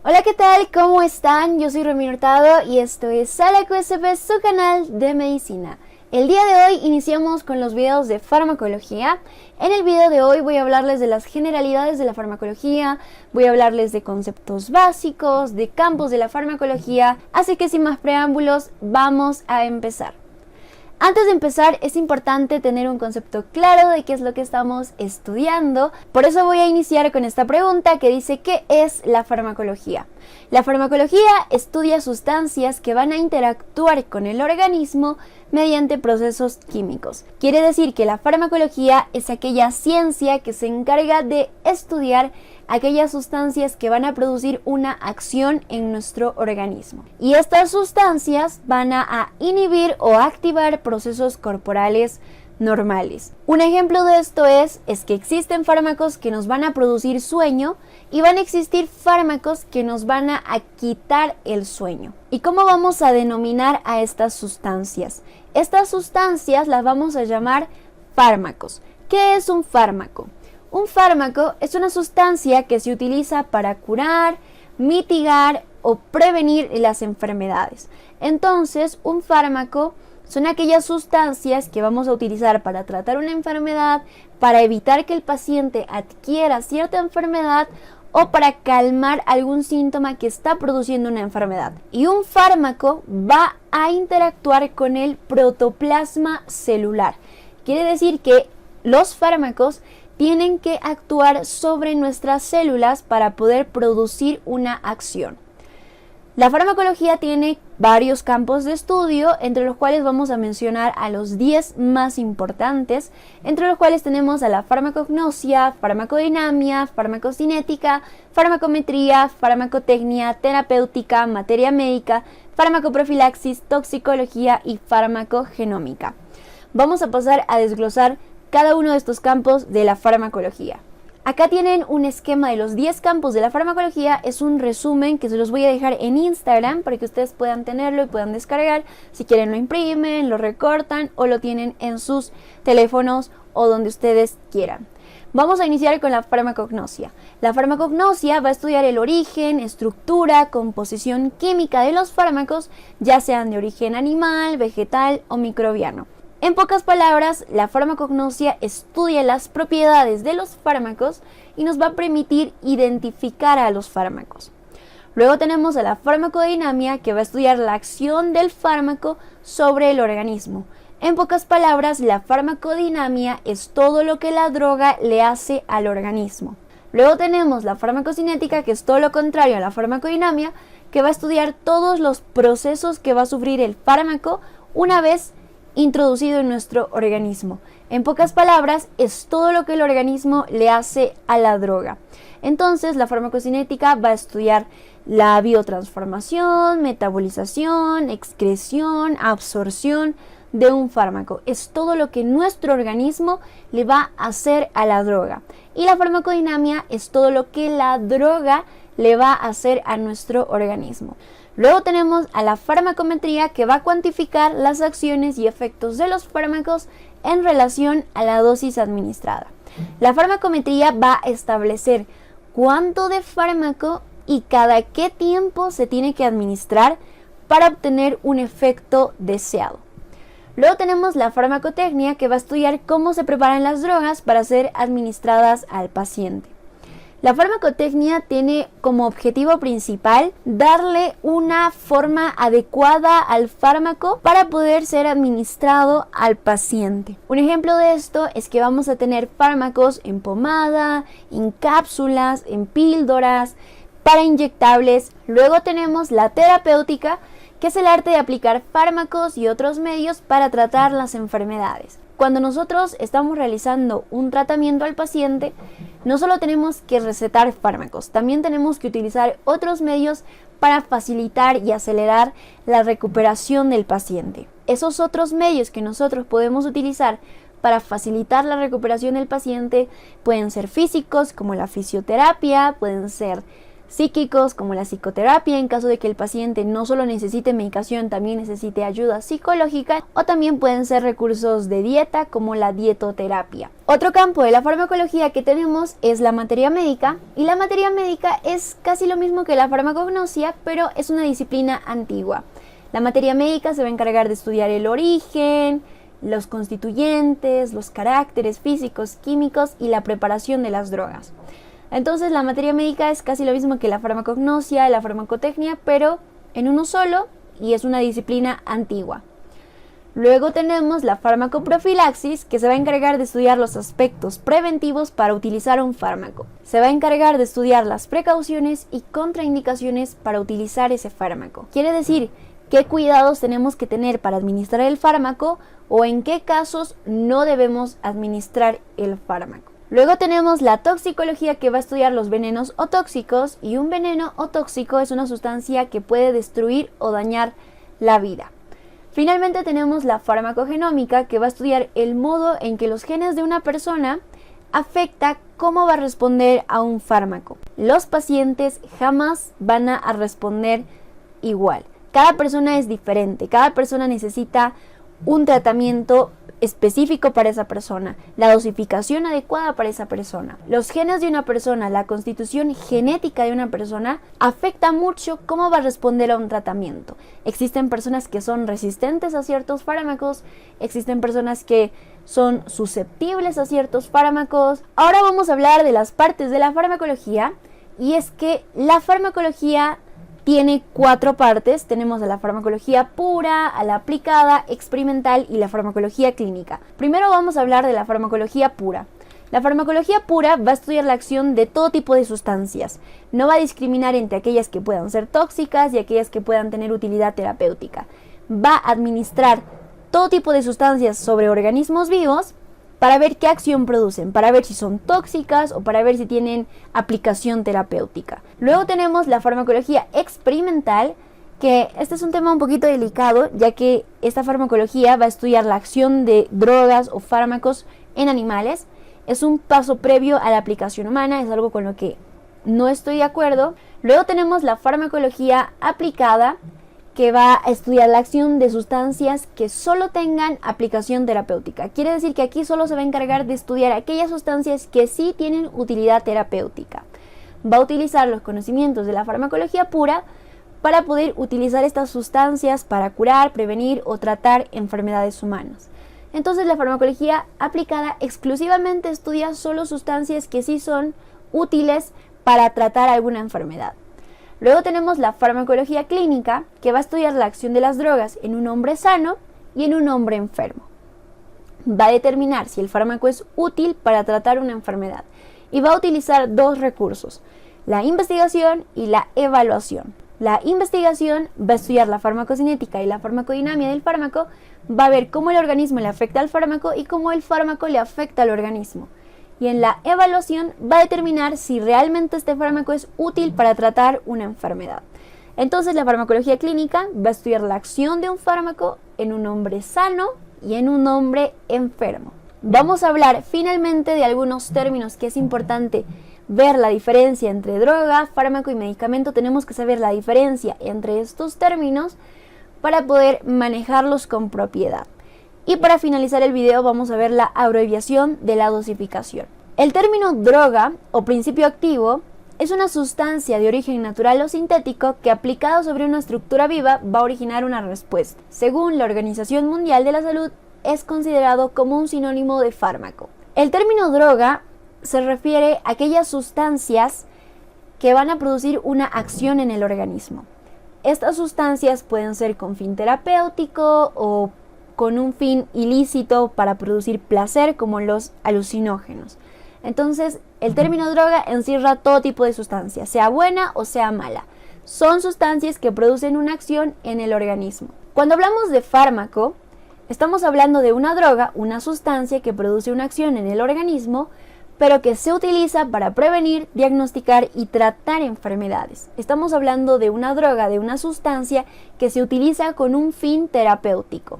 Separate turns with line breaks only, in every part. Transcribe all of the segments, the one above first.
Hola, ¿qué tal? ¿Cómo están? Yo soy Romina Hurtado y esto es Sala QSP, su canal de medicina. El día de hoy iniciamos con los videos de farmacología. En el video de hoy voy a hablarles de las generalidades de la farmacología, voy a hablarles de conceptos básicos, de campos de la farmacología, así que sin más preámbulos, vamos a empezar. Antes de empezar, es importante tener un concepto claro de qué es lo que estamos estudiando. Por eso voy a iniciar con esta pregunta que dice: ¿qué es la farmacología? La farmacología estudia sustancias que van a interactuar con el organismo mediante procesos químicos. Quiere decir que la farmacología es aquella ciencia que se encarga de estudiar aquellas sustancias que van a producir una acción en nuestro organismo. Y estas sustancias van a inhibir o activar procesos corporales normales. Un ejemplo de esto es que existen fármacos que nos van a producir sueño y van a existir fármacos que nos van a quitar el sueño. ¿Y cómo vamos a denominar a estas sustancias? Estas sustancias las vamos a llamar fármacos. ¿Qué es un fármaco? Un fármaco es una sustancia que se utiliza para curar, mitigar o prevenir las enfermedades. Entonces, un fármaco son aquellas sustancias que vamos a utilizar para tratar una enfermedad, para evitar que el paciente adquiera cierta enfermedad o para calmar algún síntoma que está produciendo una enfermedad. Y un fármaco va a interactuar con el protoplasma celular. Quiere decir que los fármacos tienen que actuar sobre nuestras células para poder producir una acción. La farmacología tiene varios campos de estudio, entre los cuales vamos a mencionar a los 10 más importantes, entre los cuales tenemos a la farmacognosia, farmacodinamia, farmacocinética, farmacometría, farmacotecnia, terapéutica, materia médica, farmacoprofilaxis, toxicología y farmacogenómica. Vamos a pasar a desglosar cada uno de estos campos de la farmacología. Acá tienen un esquema de los 10 campos de la farmacología, es un resumen que se los voy a dejar en Instagram para que ustedes puedan tenerlo y puedan descargar. Si quieren lo imprimen, lo recortan o lo tienen en sus teléfonos o donde ustedes quieran. Vamos a iniciar con la farmacognosia. La farmacognosia va a estudiar el origen, estructura, composición química de los fármacos, ya sean de origen animal, vegetal o microbiano. En pocas palabras, la farmacognosia estudia las propiedades de los fármacos y nos va a permitir identificar a los fármacos. Luego tenemos a la farmacodinamia, que va a estudiar la acción del fármaco sobre el organismo. En pocas palabras, la farmacodinamia es todo lo que la droga le hace al organismo. Luego tenemos la farmacocinética, que es todo lo contrario a la farmacodinamia, que va a estudiar todos los procesos que va a sufrir el fármaco una vez introducido en nuestro organismo. En pocas palabras, es todo lo que el organismo le hace a la droga. Entonces, la farmacocinética va a estudiar la biotransformación, metabolización, excreción, absorción de un fármaco. Es todo lo que nuestro organismo le va a hacer a la droga. Y la farmacodinamia es todo lo que la droga le va a hacer a nuestro organismo. Luego tenemos a la farmacometría, que va a cuantificar las acciones y efectos de los fármacos en relación a la dosis administrada. La farmacometría va a establecer cuánto de fármaco y cada qué tiempo se tiene que administrar para obtener un efecto deseado. Luego tenemos la farmacotecnia, que va a estudiar cómo se preparan las drogas para ser administradas al paciente. La farmacotecnia tiene como objetivo principal darle una forma adecuada al fármaco para poder ser administrado al paciente. Un ejemplo de esto es que vamos a tener fármacos en pomada, en cápsulas, en píldoras, para inyectables. Luego tenemos la terapéutica, que es el arte de aplicar fármacos y otros medios para tratar las enfermedades. Cuando nosotros estamos realizando un tratamiento al paciente, no solo tenemos que recetar fármacos, también tenemos que utilizar otros medios para facilitar y acelerar la recuperación del paciente. Esos otros medios que nosotros podemos utilizar para facilitar la recuperación del paciente pueden ser físicos, como la fisioterapia, pueden ser psíquicos como la psicoterapia en caso de que el paciente no solo necesite medicación, también necesite ayuda psicológica, o también pueden ser recursos de dieta como la dietoterapia. Otro campo de la farmacología que tenemos es la materia médica, y la materia médica es casi lo mismo que la farmacognosia, pero es una disciplina antigua. La materia médica se va a encargar de estudiar el origen, los constituyentes, los caracteres físicos, químicos y la preparación de las drogas. Entonces la materia médica es casi lo mismo que la farmacognosia, la farmacotecnia, pero en uno solo, y es una disciplina antigua. Luego tenemos la farmacoprofilaxis, que se va a encargar de estudiar los aspectos preventivos para utilizar un fármaco. Se va a encargar de estudiar las precauciones y contraindicaciones para utilizar ese fármaco. Quiere decir, qué cuidados tenemos que tener para administrar el fármaco o en qué casos no debemos administrar el fármaco. Luego tenemos la toxicología, que va a estudiar los venenos o tóxicos, y un veneno o tóxico es una sustancia que puede destruir o dañar la vida. Finalmente tenemos la farmacogenómica, que va a estudiar el modo en que los genes de una persona afecta cómo va a responder a un fármaco. Los pacientes jamás van a responder igual. Cada persona es diferente, cada persona necesita un tratamiento específico para esa persona, la dosificación adecuada para esa persona. Los genes de una persona, la constitución genética de una persona afecta mucho cómo va a responder a un tratamiento. Existen personas que son resistentes a ciertos fármacos, existen personas que son susceptibles a ciertos fármacos. Ahora vamos a hablar de las partes de la farmacología, y es que la farmacología tiene 4 partes. Tenemos a la farmacología pura, a la aplicada, experimental y la farmacología clínica. Primero vamos a hablar de la farmacología pura. La farmacología pura va a estudiar la acción de todo tipo de sustancias. No va a discriminar entre aquellas que puedan ser tóxicas y aquellas que puedan tener utilidad terapéutica. Va a administrar todo tipo de sustancias sobre organismos vivos para ver qué acción producen, para ver si son tóxicas o para ver si tienen aplicación terapéutica. Luego tenemos la farmacología experimental, que este es un tema un poquito delicado, ya que esta farmacología va a estudiar la acción de drogas o fármacos en animales. Es un paso previo a la aplicación humana, es algo con lo que no estoy de acuerdo. Luego tenemos la farmacología aplicada, que va a estudiar la acción de sustancias que solo tengan aplicación terapéutica. Quiere decir que aquí solo se va a encargar de estudiar aquellas sustancias que sí tienen utilidad terapéutica. Va a utilizar los conocimientos de la farmacología pura para poder utilizar estas sustancias para curar, prevenir o tratar enfermedades humanas. Entonces la farmacología aplicada exclusivamente estudia solo sustancias que sí son útiles para tratar alguna enfermedad. Luego tenemos la farmacología clínica, que va a estudiar la acción de las drogas en un hombre sano y en un hombre enfermo. Va a determinar si el fármaco es útil para tratar una enfermedad y va a utilizar 2 recursos, la investigación y la evaluación. La investigación va a estudiar la farmacocinética y la farmacodinámica del fármaco, va a ver cómo el organismo le afecta al fármaco y cómo el fármaco le afecta al organismo. Y en la evaluación va a determinar si realmente este fármaco es útil para tratar una enfermedad. Entonces la farmacología clínica va a estudiar la acción de un fármaco en un hombre sano y en un hombre enfermo. Vamos a hablar finalmente de algunos términos que es importante ver la diferencia entre droga, fármaco y medicamento. Tenemos que saber la diferencia entre estos términos para poder manejarlos con propiedad. Y para finalizar el video vamos a ver la abreviación de la dosificación. El término droga o principio activo es una sustancia de origen natural o sintético que aplicado sobre una estructura viva va a originar una respuesta. Según la Organización Mundial de la Salud, es considerado como un sinónimo de fármaco. El término droga se refiere a aquellas sustancias que van a producir una acción en el organismo. Estas sustancias pueden ser con fin terapéutico o con un fin ilícito para producir placer, como los alucinógenos. Entonces, el término droga encierra todo tipo de sustancias, sea buena o sea mala. Son sustancias que producen una acción en el organismo. Cuando hablamos de fármaco, estamos hablando de una droga, una sustancia que produce una acción en el organismo, pero que se utiliza para prevenir, diagnosticar y tratar enfermedades. Estamos hablando de una droga, de una sustancia que se utiliza con un fin terapéutico.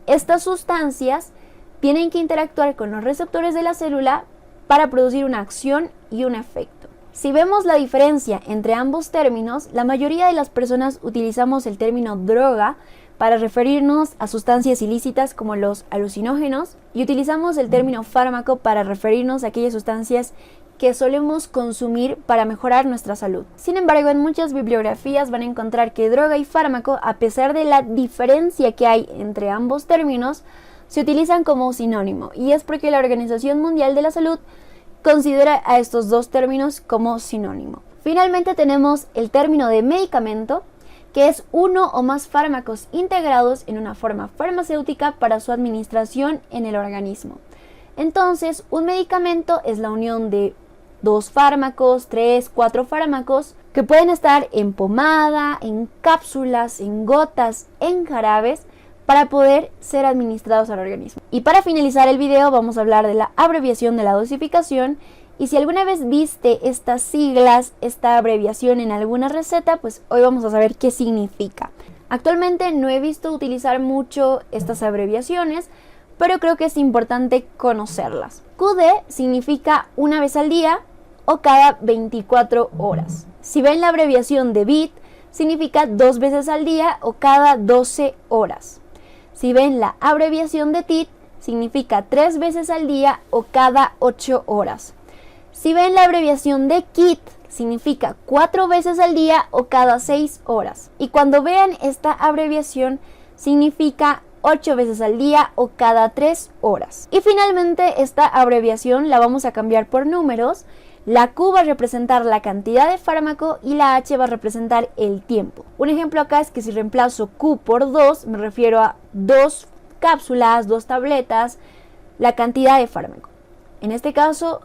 Estas sustancias tienen que interactuar con los receptores de la célula para producir una acción y un efecto. Si vemos la diferencia entre ambos términos, la mayoría de las personas utilizamos el término droga para referirnos a sustancias ilícitas como los alucinógenos y utilizamos el término fármaco para referirnos a aquellas sustancias que solemos consumir para mejorar nuestra salud. Sin embargo, en muchas bibliografías van a encontrar que droga y fármaco, a pesar de la diferencia que hay entre ambos términos, se utilizan como sinónimo, y es porque la Organización Mundial de la Salud considera a estos dos términos como sinónimo. Finalmente tenemos el término de medicamento, que es uno o más fármacos integrados en una forma farmacéutica para su administración en el organismo. Entonces, un medicamento es la unión de 2 fármacos, 3, 4 fármacos que pueden estar en pomada, en cápsulas, en gotas, en jarabes para poder ser administrados al organismo. Y para finalizar el video vamos a hablar de la abreviación de la dosificación. Y si alguna vez viste estas siglas, esta abreviación en alguna receta, pues hoy vamos a saber qué significa. Actualmente no he visto utilizar mucho estas abreviaciones, pero creo que es importante conocerlas. QD significa una vez al día o cada 24 horas. Si ven la abreviación de BIT, significa 2 veces al día o cada 12 horas. Si ven la abreviación de TIT, significa 3 veces al día o cada 8 horas. Si ven la abreviación de KIT, significa 4 veces al día o cada 6 horas. Y cuando vean esta abreviación, significa 8 veces al día o cada 3 horas. Y finalmente esta abreviación la vamos a cambiar por números. La Q va a representar la cantidad de fármaco y la H va a representar el tiempo. Un ejemplo acá es que si reemplazo Q por 2, me refiero a 2 cápsulas, 2 tabletas, la cantidad de fármaco. En este caso,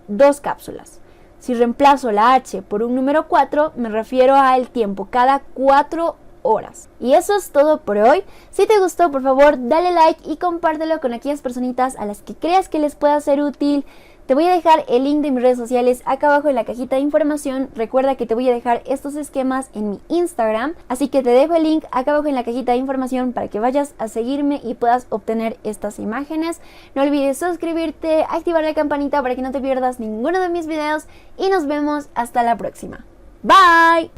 2 cápsulas. Si reemplazo la H por un número 4, me refiero al tiempo, cada 4 horas. Y eso es todo por hoy. Si te gustó, por favor, dale like y compártelo con aquellas personitas a las que creas que les pueda ser útil. Te voy a dejar el link de mis redes sociales acá abajo en la cajita de información. Recuerda que te voy a dejar estos esquemas en mi Instagram, así que te dejo el link acá abajo en la cajita de información para que vayas a seguirme y puedas obtener estas imágenes. No olvides suscribirte, activar la campanita para que no te pierdas ninguno de mis videos y nos vemos hasta la próxima. Bye.